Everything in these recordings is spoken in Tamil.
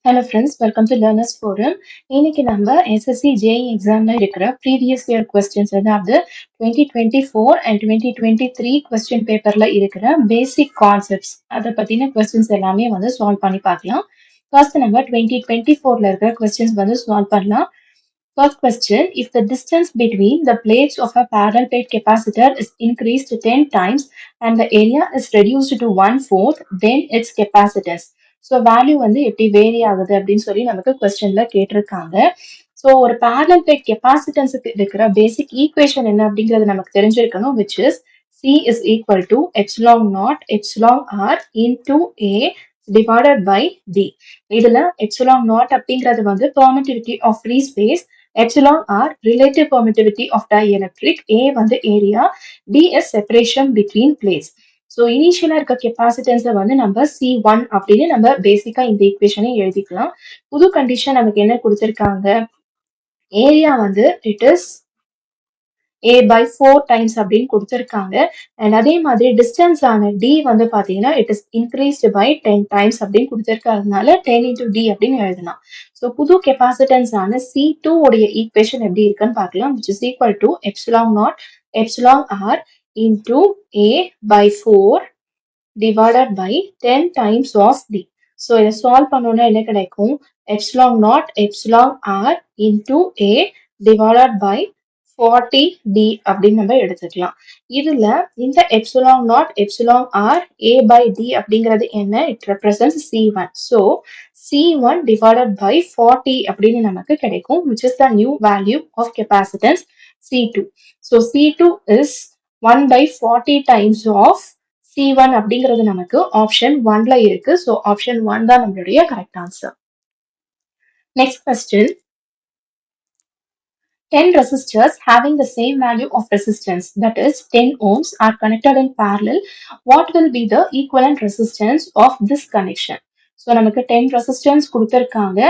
Hello friends, welcome to Learners Forum. இன்னைக்கு நம்ம SSC JEE எக்ஸாம்ல இருக்கிற ப்ரீவியஸ் இயர் கொஸ்டின்ஸ் அதாவது 2024 and 2023 கொஸ்டின் பேப்பர்ல இருக்கிற பேசிக் கான்செப்ட்ஸ் அதை பத்தின கொஸ்டின்ஸ் எல்லாமே வந்து சால்வ் பண்ணி பார்க்கலாம். ஃபர்ஸ்ட் நம்ம 2024ல இருக்கிற கொஸ்டின்ஸ் வந்து சால்வ் பண்ணலாம். First question, if the distance between the plates of a parallel plate capacitor is increased 10 times and the area is reduced to 1/4, then its capacitance. So value வந்து எப்படி வேரி ஆகுது அப்படின்னு சொல்லி நமக்கு கொஸ்டின்ல கேட்டிருக்காங்க. ஸோ ஒரு பேரலல் பிளேட் கெப்பாசிட்டன்ஸுக்கு இருக்கிற பேசிக் ஈக்குவேஷன் என்ன அப்படிங்கிறது நமக்கு தெரிஞ்சிருக்கணும், which is C is equal to epsilon naught epsilon R into A divided by D. இதுல epsilon naught அப்படிங்கிறது வந்து permittivity of free space, epsilon R relative permittivity of dielectric, A வந்து area, D is separation between plates. So இனிஷியலா இருக்க கெப்பாசிட்டன்ஸை வந்து நம்ம C1 அப்படின்னு நம்ம பேசிக்கா இந்த ஈக்குவேஷனை எழுதிக்கலாம். புது கண்டிஷன் நமக்கு என்ன கொடுத்திருக்காங்க, ஏரியா வந்து it is A by 4 times அப்படின்னு கொடுத்திருக்காங்க. அண்ட் அதே மாதிரி டிஸ்டன்ஸ் ஆன D வந்து பாத்தீங்கன்னா it is increased by 10 times அப்படின்னு கொடுத்திருக்கிறதுனால 10 into D அப்படின்னு எழுதலாம். ஸோ புது கெப்பாசிட்டன்ஸ் ஆன C2 உடைய ஈக்குவேஷன் எப்படி இருக்குன்னு பார்க்கலாம், which is equal to epsilon naught epsilon R into A by 4 divided by 10 times of D. So இதை சால்வ் பண்ணோம்னா என்ன கிடைக்கும், epsilon naught epsilon R into A divided by 40D அப்படின்னு நம்ம எடுத்துக்கலாம். இதுல இந்த epsilon naught epsilon R A by D அப்படிங்கிறது என்ன, it represents C1. So C1 divided by 40 அப்படின்னு நமக்கு கிடைக்கும், which is the new value of capacitance C2. So C2 is 1 by 40 times of C1 அப்படிங்கிறது நமக்கு ஆப்ஷன் 1ல இருக்கு. ஸோ ஆப்ஷன் 1 தான் நம்மளுடைய correct answer. Next question, 10 resistors having the same value of resistance, that is 10 ohms, are connected in parallel. What will be the equivalent resistance of this connection? So நமக்கு 10 resistance கொடுத்திருக்காங்க,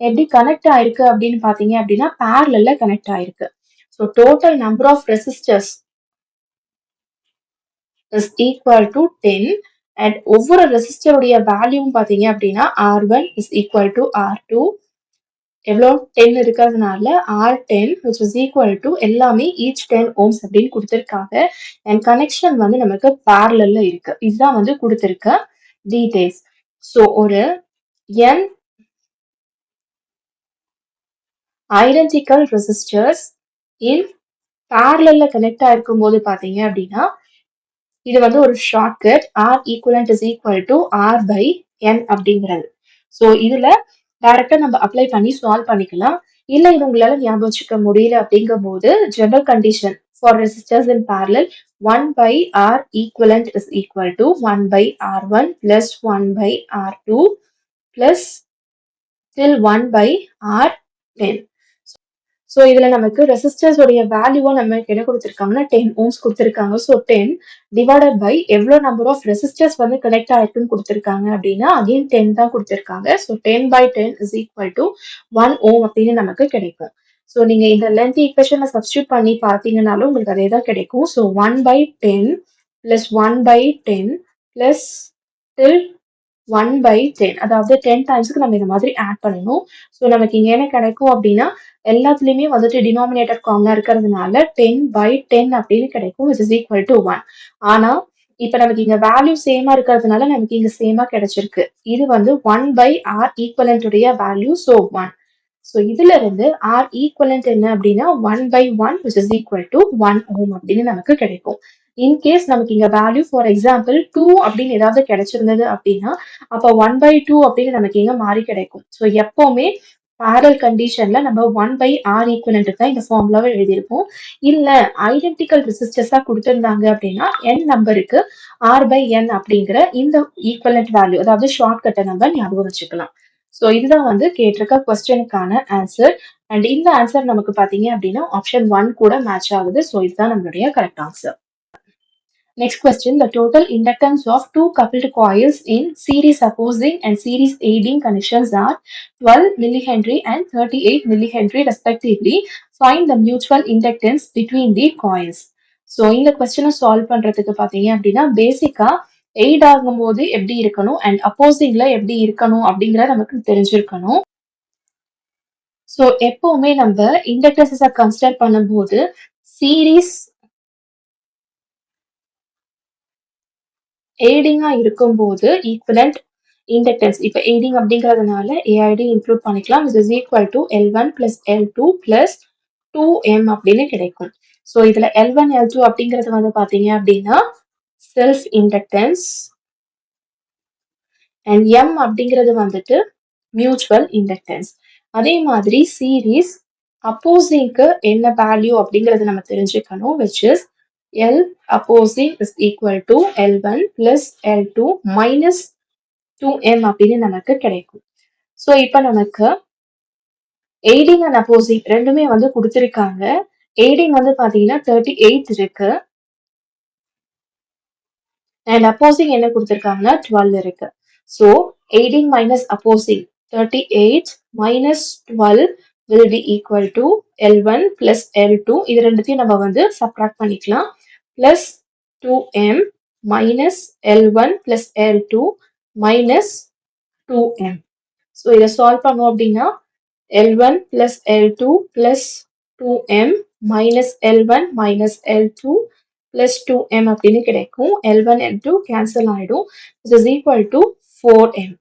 எப்படி கனெக்ட் ஆயிருக்கு அப்படின்னு பாத்தீங்க அப்படின்னா parallelல கனெக்ட் ஆயிருக்கு. So total number of resistors is equal to 10 and ஒவ்வொரு ரெசிஸ்டருடைய வேல்யூவும் பாத்தீங்க அப்படின்னா R1 is equal to R2, எவ்வளோ 10 இருக்கிறதுனால R10 which is equal to எல்லாமே each 10 ohms அப்படின்னு கொடுத்திருக்காங்க. and கனெக்ஷன் வந்து நமக்கு parallelல இருக்கு. இதுதான் வந்து கொடுத்திருக்க டீடைல்ஸ். ஸோ ஒரு n identical resistors in parallelல கனெக்ட் ஆயிருக்கும் போது பாத்தீங்க அப்படின்னா இது வந்து ஒரு shortcut, R equivalent is equal to R by N அப்படிங்கிறது. ஸோ இதுல டைரக்டா நம்ம அப்ளை பண்ணி சால்வ் பண்ணிக்கலாம். இல்ல இது உங்களால ஞாபகம் வச்சுக்க முடியல அப்படிங்கும் போது general condition for resistors in parallel 1 by R equivalent is equal to 1 by R1 plus 1 by R2 plus till 1 by R10. So இதுல நமக்கு ரெசிஸ்டர்ஸ் உடைய வேல்யூவா நமக்கு என்ன கொடுத்திருக்காங்கன்னா 10 ohms கொடுத்திருக்காங்க. ஸோ 10 டிவைடட் பை எவ்வளவு நம்பர் ஆஃப் ரெசிஸ்டர்ஸ் வந்து கனெக்ட் ஆயிருக்குன்னு கொடுத்திருக்காங்க அப்படின்னா அகைன் 10 தான் கொடுத்திருக்காங்க. So 10 by 10 is equal to 1 ohm அப்படின்னு நமக்கு கிடைக்கும். ஸோ நீங்க இந்த லென்த் ஈக்குவேஷனை சப்ஸ்டியூட் பண்ணி பார்த்தீங்கன்னாலும் உங்களுக்கு அதே தான் கிடைக்கும். So 1 by 10 plus 1 by 10 plus till 1 by 10, அதாவது 10 டைம்ஸ்க்கு நம்ம இந்த மாதிரி ஆட் பண்ணணும். ஸோ நமக்கு இங்க என்ன கிடைக்கும் அப்படின்னா எல்லாத்துலயுமே வந்துட்டு டினாமினேட்டர் காமனா இருக்கிறதுனால 10 by 10 அப்படின்னு கிடைக்கும், which is equal to 1. ஆனா இப்ப நமக்கு இங்க வேல்யூ சேமா இருக்கிறதுனால நமக்கு இங்க சேமா கிடைச்சிருக்கு. இது வந்து 1 by R equivalent உடைய வேல்யூ, ஸோ 1. ஸோ இதுல இருந்து R equivalent என்ன அப்படின்னா 1 by 1 which is equal to 1 ohm அப்படின்னு நமக்கு கிடைக்கும். இன்கேஸ் நமக்கு இங்க வேல்யூ ஃபார் எக்ஸாம்பிள் 2 அப்படின்னு ஏதாவது கிடைச்சிருந்தது அப்படின்னா அப்ப 1 by 2 அப்படின்னு நமக்கு இங்க மாறி கிடைக்கும். ஸோ எப்பவுமே பேரல் கண்டிஷன்ல நம்ம 1 by R equivalent தான் இந்த ஃபார்முலாவை எழுதியிருப்போம். இல்ல ஐடென்டிக்கல் ரெசிஸ்டர்ஸா கொடுத்திருந்தாங்க அப்படின்னா n நம்பருக்கு R by n அப்படிங்கிற இந்த ஈக்குவலண்ட் வேல்யூ அதாவது ஷார்ட்கட்டை நம்ம ஞாபகம் வச்சுக்கலாம். ஸோ இதுதான் வந்து கேட்டிருக்க கொஸ்டினுக்கான ஆன்சர். அண்ட் இந்த ஆன்சர் நமக்கு பாத்தீங்க அப்படின்னா ஆப்ஷன் 1 கூட மேட்ச் ஆகுது. ஸோ இதுதான் நம்மளுடைய correct answer. Next question, the total inductance of two coupled coils in series opposing and series aiding connections are 12 millihenry and 38 millihenry respectively. Find the mutual inductance between the coils. So இந்த கொஸ்டினை சால்வ் பண்றதுக்கு பாத்தீங்க அப்படின்னா பேசிக்கா எய்ட் ஆகும்போது எப்படி இருக்கணும் அண்ட் அப்போசிங்ல எப்படி இருக்கணும் அப்படிங்கறத நமக்கு தெரிஞ்சிருக்கணும். ஸோ எப்பவுமே நம்ம இண்டக்டன்ஸை கன்சிடர் பண்ணும்போது சீரீஸ் எய்டிங்கா இருக்கும்போது ஈக்குவலண்ட் இண்டக்டன்ஸ் இப்போ எய்டிங் அப்படிங்கிறதுனால ஏஐடி இன்க்ளூட் பண்ணிக்கலாம். this is equal to L1 plus L2 plus 2M அப்படின்னு கிடைக்கும். ஸோ இதுல L1 L2 அப்படிங்கிறது வந்து பாத்தீங்க அப்படின்னா செல்ஃப் இண்டக்டன்ஸ் அண்ட் M அப்படிங்கிறது வந்துட்டு மியூச்சுவல் இண்டக்டன்ஸ். அதே மாதிரி சீரீஸ் அப்போசிங்க்கு என்ன வேல்யூ அப்படிங்கறது நம்ம தெரிஞ்சுக்கணும், which is L opposing is equal to L1 plus L2 minus 2M அப்படின்னு நமக்கு கிடைக்கும். ஸோ இப்போ நமக்கு எய்டிங் அண்ட் அப்போசிங் ரெண்டுமே வந்து கொடுத்துருக்காங்க. எய்டிங் வந்து பாத்தீங்கன்னா 38 இருக்கு அண்ட் அப்போசிங் என்ன கொடுத்துருக்காங்கன்னா 12 இருக்கு. So aiding minus opposing 38 minus 12 will be equal to L1 plus L2. இது ரெண்டுத்தையும் நம்ம வந்து சப்ராக்ட் பண்ணிக்கலாம். plus 2M minus L1 plus L2 minus 2M. So இதை சால்வ் பண்ணோம் அப்படின்னா L1 plus L2 plus 2M minus L1 minus L2 plus 2M அப்படின்னு கிடைக்கும். L1 L2 cancel ஆயிடும். This is equal to 4M.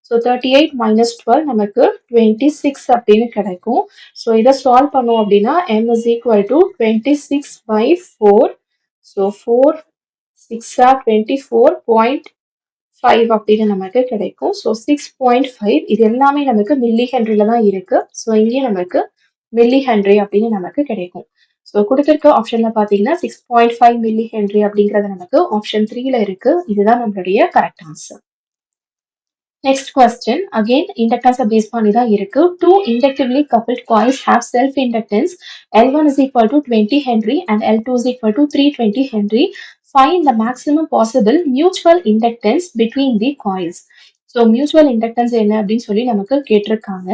So 38 minus 12 நமக்கு 26 அப்படின்னு கிடைக்கும். ஸோ இதை சால்வ் பண்ணோம் அப்படின்னா M is equal to 26 by 4. So 4 6 are 24.5 அப்படின்னு நமக்கு கிடைக்கும். ஸோ 6.5 இது எல்லாமே நமக்கு மில்லி ஹென்ரில தான் இருக்கு. ஸோ இங்கே நமக்கு மில்லி ஹென்ரி அப்படின்னு நமக்கு கிடைக்கும். ஸோ கொடுத்திருக்க ஆப்ஷன்ல பாத்தீங்கன்னா 6.5 மில்லி ஹென்ரி அப்படிங்கிறது நமக்கு ஆப்ஷன் 3ல இருக்கு. இதுதான் நம்மளுடைய correct answer. Next question again இண்டக்டன்ஸை பேஸ் பண்ணி தான் இருக்கு. Two inductively coupled coils have self inductance L1 is equal to 20 Henry and L2 is equal to 320 Henry. Find the maximum possible mutual inductance between the coils. So mutual inductance என்ன அப்படின்னு சொல்லி நமக்கு கேட்டிருக்காங்க.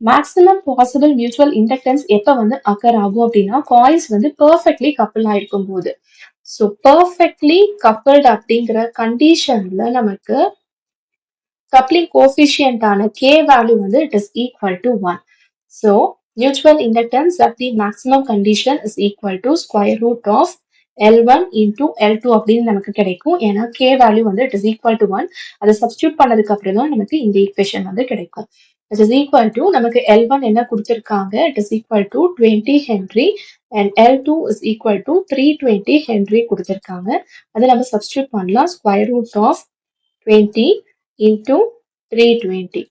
மேக்ஸிமம் பாசிபிள் மியூச்சுவல் இண்டக்டன்ஸ் எப்போ வந்து அக்கர் ஆகும் அப்படின்னா காயில்ஸ் வந்து பெர்ஃபெக்ட்லி கப்பிள் ஆயிருக்கும் போது. ஸோ பெர்ஃபெக்ட்லி கப்பிள்டு அப்படிங்கிற கண்டிஷன்ல நமக்கு coupling coefficient ஆன K value வந்து it is equal to 1. So mutual inductance at the maximum condition is equal to square root of L1 into L2 அப்படின்னு நமக்கு கிடைக்கும். ஏன்னா K value வந்து it is equal to 1. அதை substitute பண்ணதுக்கு அப்புறம் தான் நமக்கு இந்த equation வந்து கிடைக்கும். It is equal to நமக்கு L1 என்ன கொடுத்திருக்காங்க, it is equal to 20 Henry and L2 is equal to 320 Henry கொடுத்திருக்காங்க. அதை நம்ம substitute பண்ணலாம். square root of 20 into 320.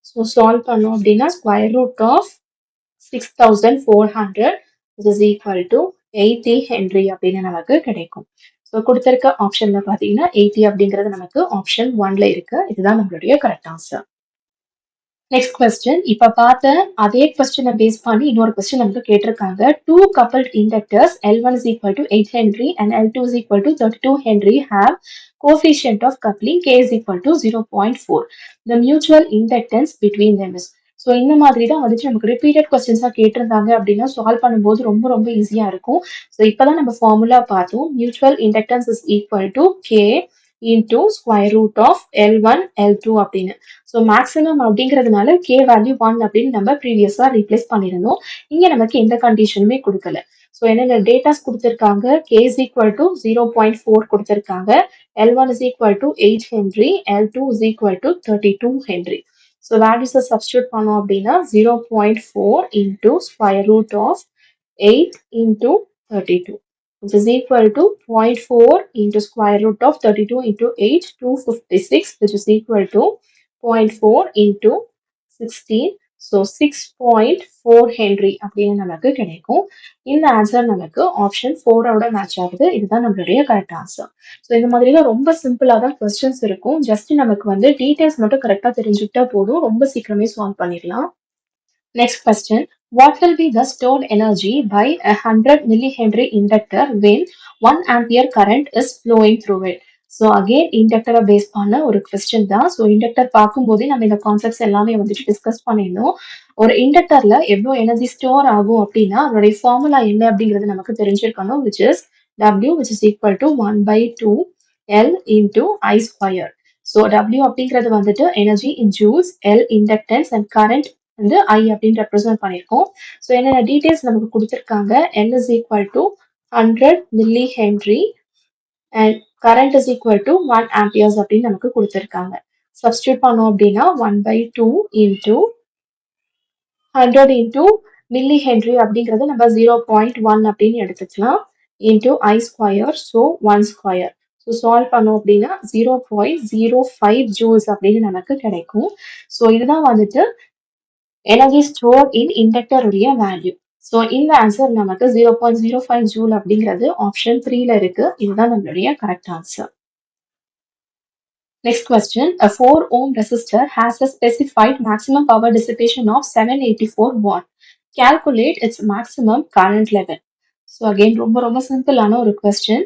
So solve பண்ணோம் அப்படின்னா square root of 6400 which is equal to 80 Henry அப்படின்னு நமக்கு கிடைக்கும். ஸோ கொடுத்திருக்க ஆப்ஷன்ல பாத்தீங்கன்னா 80 அப்படிங்கிறது நமக்கு ஆப்ஷன் 1ல இருக்கு. இதுதான் நம்மளுடைய கரெக்ட் ஆன்சர். நெக்ஸ்ட் கொஸ்டின் இப்ப பார்த்த அதே கொஸ்டினை பேஸ் பண்ணி இன்னொரு கொஸ்டின் நமக்கு கேட்டிருக்காங்க. Two coupled inductors L1 is equal to 8 Henry and L2 is equal to 32 Henry have coefficient of coupling K is equal to 0.4. The mutual inductance between them is. So இந்த மாதிரி தான் வந்துட்டு நமக்கு ரிப்பீட்டட் கொஸ்டின்ஸாக கேட்டிருந்தாங்க அப்படின்னா சால்வ் பண்ணும்போது ரொம்ப ரொம்ப ஈஸியாக இருக்கும். ஸோ இப்போதான் நம்ம ஃபார்முலா பார்த்தோம். Mutual inductance is equal to K into square root of L1 L2 அப்படின்னு. ஸோ மேக்ஸிமம் அப்படிங்கிறதுனால K வேல்யூ 1 அப்படின்னு நம்ம ப்ரீவியஸா ரீப்ளேஸ் பண்ணியிருந்தோம். இங்க நமக்கு எந்த கண்டிஷனுமே கொடுக்கல. ஸோ என்னென்ன டேட்டாஸ் கொடுத்திருக்காங்க, K is equal to 0.4 கொடுத்திருக்காங்க, L1 is equal to 8 Henry, L2 is equal to 32 Henry. So வேல்யூஸை சப்ஸ்டியூட் பண்ணோம் அப்படின்னா 0.4 into square root of 8 into 32. which is equal to 0.4 into square root of 32 into 8, 256, which is equal to 0.4 into 16. So 6.4 Henry அப்படின்னு நமக்கு கிடைக்கும். இந்த ஆன்சர் நமக்கு ஆப்ஷன் 4ஓட மேட்ச் ஆகுது. இதுதான் நம்மளுடைய கரெக்ட் ஆன்சர். ஸோ இந்த மாதிரிலாம் ரொம்ப சிம்பிளா தான் கொஸ்டின்ஸ் இருக்கும். ஜஸ்ட் நமக்கு வந்து டீடைல்ஸ் மட்டும் கரெக்டா தெரிஞ்சுக்கிட்டா போதும், ரொம்ப சீக்கிரமே சால்வ் பண்ணிடலாம். Next question. What will be the stored energy by a 100 millihenry inductor when 1 ampere current is flowing through it? So again இண்டக்டரை பேஸ் பண்ண ஒரு கொஸ்டின் தான். ஸோ இண்டக்டர் பார்க்கும்போதே நம்ம இந்த கான்செப்ட்ஸ் எல்லாமே வந்துட்டு டிஸ்கஸ் பண்ணியிருந்தோம். ஒரு இண்டக்டர்ல எவ்வளோ எனர்ஜி ஸ்டோர் ஆகும் அப்படின்னா அதோடைய ஃபார்முலா என்ன அப்படிங்கிறது நமக்கு தெரிஞ்சிருக்கணும், which is W which is equal to 1/2 L into I square. ஸோ W அப்படிங்கிறது வந்துட்டு energy in joules, L inductance and current வந்து I அப்படின்னு ரெப்ரசென்ட் பண்ணியிருக்கோம். ஸோ என்னென்ன டீடைல்ஸ் நமக்கு கொடுத்துருக்காங்க, L is equal to 100 millihenry and current is equal to 1 amperes அப்படின்னு நமக்கு கொடுத்துருக்காங்க. சப்ஸ்டியூட் பண்ணோம் அப்படின்னா 1/2 இன்டூ 100 இன்டூ மில்லி ஹென்ரி அப்படிங்கிறது நம்ம 0.1 அப்படின்னு எடுத்துக்கலாம் into I square, so 1 square. So solve பண்ணோம் அப்படின்னா 0.05 ஜூல்ஸ் அப்படின்னு நமக்கு கிடைக்கும். ஸோ இதுதான் வந்துட்டு எனர்ஜி ஸ்டோர்ட் இன் இண்டக்டர் உடைய வேல்யூ. ஸோ இந்த ஆன்சர் நமக்கு 0.05 ஜூல் அப்படிங்கிறது ஆப்ஷன் 3ல இருக்கு. இதுதான் நம்மளுடைய correct answer. Next question. A 4 ohm resistor has a specified maximum power dissipation of 784 watt. Calculate its maximum current level. So again ரொம்ப சிம்பிளான ஒரு question.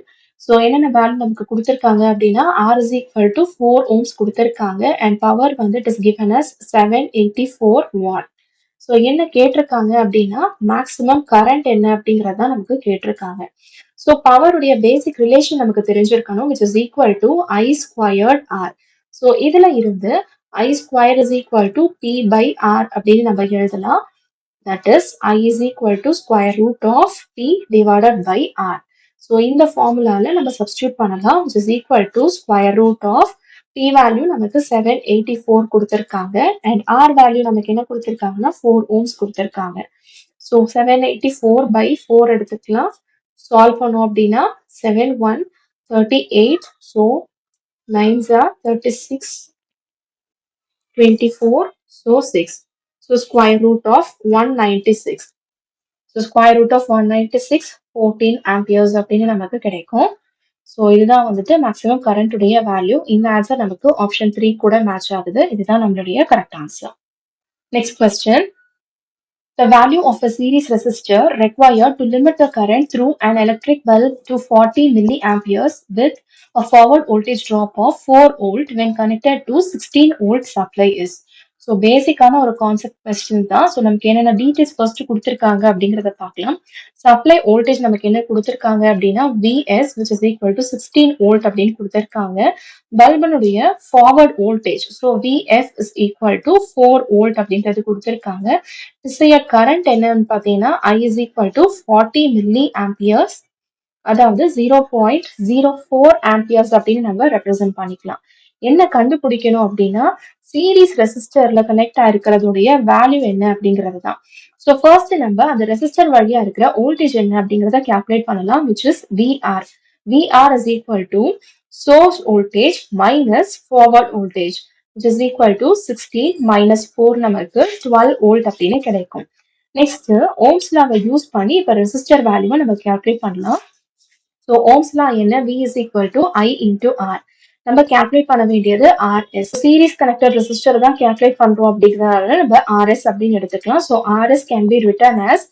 ஸோ என்னென்ன வேல்யூ நமக்கு கொடுத்துருக்காங்க அப்படின்னா R is equal to 4 ohms கொடுத்துருக்காங்க அண்ட் பவர் வந்து it is given as 784 watt. So என்ன கேட்டிருக்காங்க அப்படின்னா மேக்ஸிமம் கரண்ட் என்ன அப்படிங்கிறதா நமக்கு கேட்டிருக்காங்க. ஸோ பவருடைய பேசிக் ரிலேஷன் நமக்கு தெரிஞ்சிருக்கணும், which is equal to I squared R. So இதுல இருந்து I squared is equal to P by R அப்படின்னு நம்ம எழுதலாம். That is I is equal to square root of P divided by R. So இந்த ஃபார்முலால நம்ம சப்ஸ்டியூட் பண்ணலாம், which is equal to square root of P value நமக்கு 784 கொடுத்துருக்காங்க அண்ட் R வேல்யூ நமக்கு என்ன கொடுத்துருக்காங்கன்னா 4 ohms கொடுத்துருக்காங்க. ஸோ 784 by 4 எடுத்துக்கலாம். சால்வ் பண்ணோம் அப்படின்னா 7 1 38, so 9s are 36, 24, so 6. So square root of 196. So square root of 196, 14 amperes அப்படின்னு நமக்கு கிடைக்கும். ஸோ இதுதான் வந்துட்டு மேக்ஸிமம் கரண்ட் உடைய வேல்யூ. இந்த ஆன்சர் நமக்கு ஆப்ஷன் 3 கூட மேட்ச் ஆகுது. இதுதான் நம்மளுடைய correct answer. Next question. The value of a series resistor required to limit the current through an electric bulb to 40 milliamperes with a forward voltage drop of 4 volt when connected to 16 volt supply is. So பேசிக்கான ஒரு கான்செப்ட் கொஸ்டின் தான். ஸோ நமக்கு என்னென்ன டீடைல்ஸ் ஃபர்ஸ்ட் கொடுத்துருக்காங்க அப்படிங்கிறத பார்க்கலாம். சப்ளை வோல்டேஜ் நமக்கு என்ன கொடுத்துருக்காங்க அப்படின்னா Vs which is equal to 16 volt அப்படின்னு கொடுத்துருக்காங்க. பல்பனுடைய forward voltage so Vf is equal to 4 volt அப்படின்றது கொடுத்துருக்காங்க. டிசையர்ட் கரண்ட் என்னன்னு பார்த்தீங்கன்னா I is equal to 40 milliamperes, அதாவது 0.04 ஆம்பியர்ஸ் அப்படின்னு நம்ம ரெப்ரசென்ட் பண்ணிக்கலாம். என்ன கண்டுபிடிக்கணும் அப்படின்னா சீரீஸ் ரெசிஸ்டர்ல கனெக்ட் ஆயிருக்கிறதுடைய வேல்யூ என்ன அப்படிங்கிறது தான். ஸோ ஃபர்ஸ்ட் நம்ம அந்த ரெசிஸ்டர் வழியா இருக்கிற வோல்டேஜ் என்ன அப்படிங்கிறத கால்குலேட் பண்ணலாம், which is VR. VR is equal to source voltage minus forward voltage, which is equal to 16 minus 4 நமக்கு 12 volt அப்படின்னு கிடைக்கும். நெக்ஸ்ட் ஓம்ஸ் லாவை யூஸ் பண்ணி இப்போ ரெசிஸ்டர் வேல்யூவை நம்ம கால்குலேட் பண்ணலாம். ஸோ ஓம்ஸ் லா என்ன, V is equal to I into R. நம்ம கால்குலேட் பண்ண வேண்டியது RS. சீரீஸ் கனெக்டட் ரெசிஸ்டர் தான் கால்குலேட் பண்றோம் அப்படிங்கிறதால நம்ம RS அப்படின்னு எடுத்துக்கலாம். So RS can be written as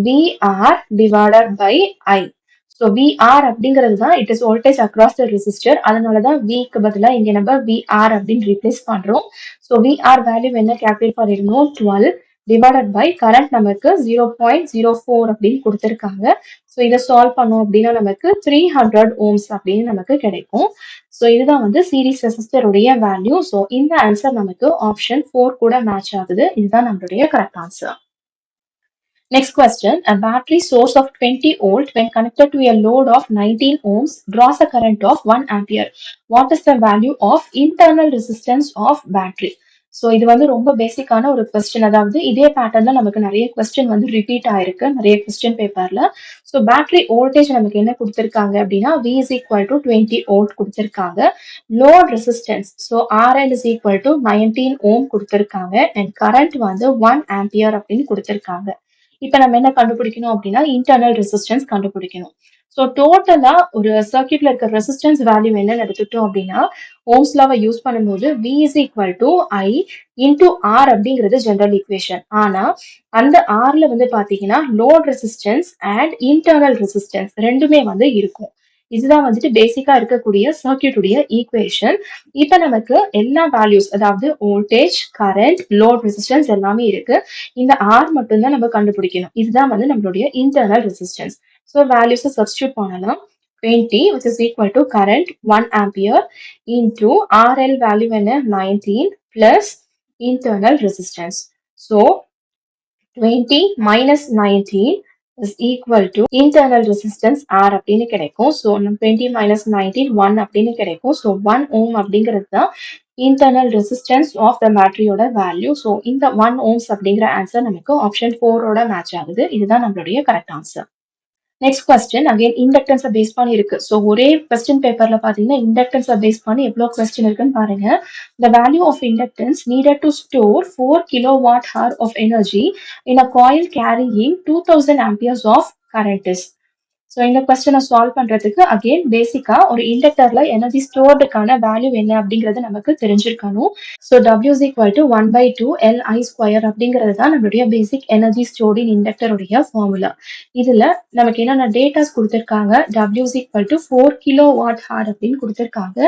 VR divided by I. So VR அப்படிங்கிறது தான் it is voltage across the resistor. அதனால தான் Vக்கு பதிலாக இங்கே நம்ம VR அப்படின்னு ரீப்ளேஸ் பண்றோம். ஸோ VR வேல்யூ என்ன கால்குலேட் பண்ணிருந்தோம், 12 டிவைடட் பை கரண்ட் நமக்கு 0.04 அப்படின்னு கொடுத்துருக்காங்க. ஸோ இதை சால்வ் பண்ணோம் அப்படின்னா நமக்கு 300 ohms அப்படின்னு நமக்கு கிடைக்கும். ஸோ இதுதான் வந்து சீரீஸ் ரெசிஸ்டருடைய வேல்யூ. ஸோ இந்த ஆன்சர் நமக்கு ஆப்ஷன் 4 கூட மேட்ச் ஆகுது. இதுதான் நம்மளுடைய correct answer. Next question. A battery source of 20 volt when connected to a load of 19 ohms draws a current of 1 ampere. What is the value of internal resistance of battery? So இது வந்து ரொம்ப பேசிக்கான ஒரு கொஸ்டின். அதாவது இதே பேட்டர்ல நமக்கு நிறைய கொஸ்டின் வந்து ரிப்பீட் ஆயிருக்கு நிறைய கொஸ்டின் பேப்பர்ல. ஸோ பேட்டரி வோல்டேஜ் நமக்கு என்ன கொடுத்துருக்காங்க அப்படின்னா V is equal to 20 volt கொடுத்துருக்காங்க. Load resistance so RL is equal to 19 ohm கொடுத்துருக்காங்க அண்ட் கரண்ட் வந்து 1 ampere அப்படின்னு கொடுத்துருக்காங்க. இப்போ நம்ம என்ன கண்டுபிடிக்கணும் அப்படின்னா இன்டர்னல் ரெசிஸ்டன்ஸ் கண்டுபிடிக்கணும். ஸோ டோட்டலா ஒரு சர்க்கியூட்ல இருக்க ரெசிஸ்டன்ஸ் வேல்யூ என்னன்னு எடுத்துக்கிட்டோம் அப்படின்னா ஓம்ஸ் லாவை யூஸ் பண்ணும்போது V is equal to I into R அப்படிங்கிறது ஜெனரல் ஈக்குவேஷன். ஆனா அந்த Rல வந்து பாத்தீங்கன்னா load resistance and internal resistance ரெண்டுமே வந்து இருக்கும். இதுதான் வந்துட்டு பேசிக்கா இருக்கக்கூடிய சர்க்கியூட்டுடைய ஈக்குவேஷன். இப்ப நமக்கு எல்லா வேல்யூஸ் அதாவது வோல்டேஜ், கரண்ட், லோட் ரெசிஸ்டன்ஸ் எல்லாமே இருக்கு. இந்த R மட்டும்தான் நம்ம கண்டுபிடிக்கணும். இதுதான் வந்து நம்மளுடைய இன்டர்னல் ரெசிஸ்டன்ஸ். ஸோ வேல்யூஸை சப்ஸ்டியூட் பண்ணலாம். 20 which is equal to current 1 ampere into RL value என்ன 19 plus internal resistance. So 20 minus 19 is equal to internal resistance R அப்படின்னு கிடைக்கும். So 20 minus 19 1 அப்படின்னு கிடைக்கும். So 1 ohm அப்படிங்கிறது தான் internal resistance of the battery ஓட value. So இந்த 1 ohms அப்படிங்கிற ஆன்சர் நமக்கு ஆப்ஷன் 4 ஓட மேட்ச் ஆகுது. இதுதான் நம்மளுடைய correct answer. Next question again இண்டக்டன்ஸை பேஸ் பண்ணி இருக்கு. ஸோ ஒரே கொஸ்டின் பேப்பர்ல பாத்தீங்கன்னா இண்டக்டன்ஸை பேஸ் பண்ணி எவ்வளவு கொஸ்டின் இருக்குன்னு பாருங்க. The value of inductance needed to store 4 kilowatt hour of energy in a coil carrying 2000 amperes of current is. So இந்த கொஸ்டினை சால்வ் பண்றதுக்கு அகைன் பேசிக்கா ஒரு இண்டக்டர்ல எனர்ஜி ஸ்டோர்டுக்கான வேல்யூ என்ன அப்படிங்கறது நமக்கு தெரிஞ்சிருக்கணும். So W is equal to 1 by 2 Li square அப்படிங்கிறது தான் நம்மளுடைய பேசிக் எனர்ஜி ஸ்டோர்ட் இன் இண்டக்டருடைய ஃபார்முலா. இதுல நமக்கு என்னென்ன டேட்டாஸ் கொடுத்திருக்காங்க, W is equal to 4 kilowatt hour அப்படின்னு கொடுத்திருக்காங்க.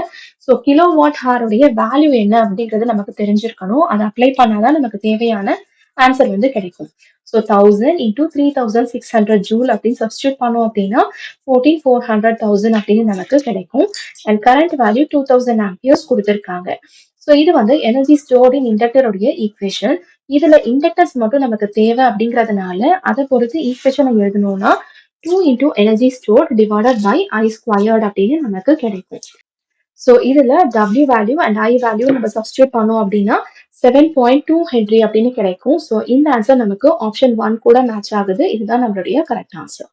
ஸோ கிலோவாட் ஹாருடைய வேல்யூ என்ன அப்படிங்கிறது நமக்கு தெரிஞ்சிருக்கணும். அதை அப்ளை பண்ணாதான் நமக்கு தேவையான ஆன்சர் வந்து கிடைக்கும். ஸோ 1000 into 3600 ஜூல் அப்படின்னு சப்ஸ்டியூட் பண்ணோம் அப்படின்னா 14400,000 அப்படின்னு நமக்கு கிடைக்கும். அண்ட் கரண்ட் வேல்யூ 2000 ஆம்பியர்ஸ் கொடுத்திருக்காங்க. ஸோ இது வந்து எனர்ஜி ஸ்டோர்ட் இன் இண்டக்டருடைய ஈக்குவேஷன். இதுல இண்டக்டர்ஸ் மட்டும் நமக்கு தேவை அப்படிங்கறதுனால அதை பொறுத்து ஈக்குவேஷனை எழுதணும்னா 2 into energy stored divided by I squared அப்படின்னு நமக்கு கிடைக்கும். ஸோ இதுல W value and I value நம்ம சப்ஸ்டியூட் பண்ணோம் அப்படின்னா 7.2 ஹென்ரி அப்படின்னு கிடைக்கும். ஸோ இந்த ஆன்சர் நமக்கு ஆப்ஷன் 1 கூட மேட்ச் ஆகுது. இதுதான் நம்மளுடைய கரெக்ட் ஆன்சர்.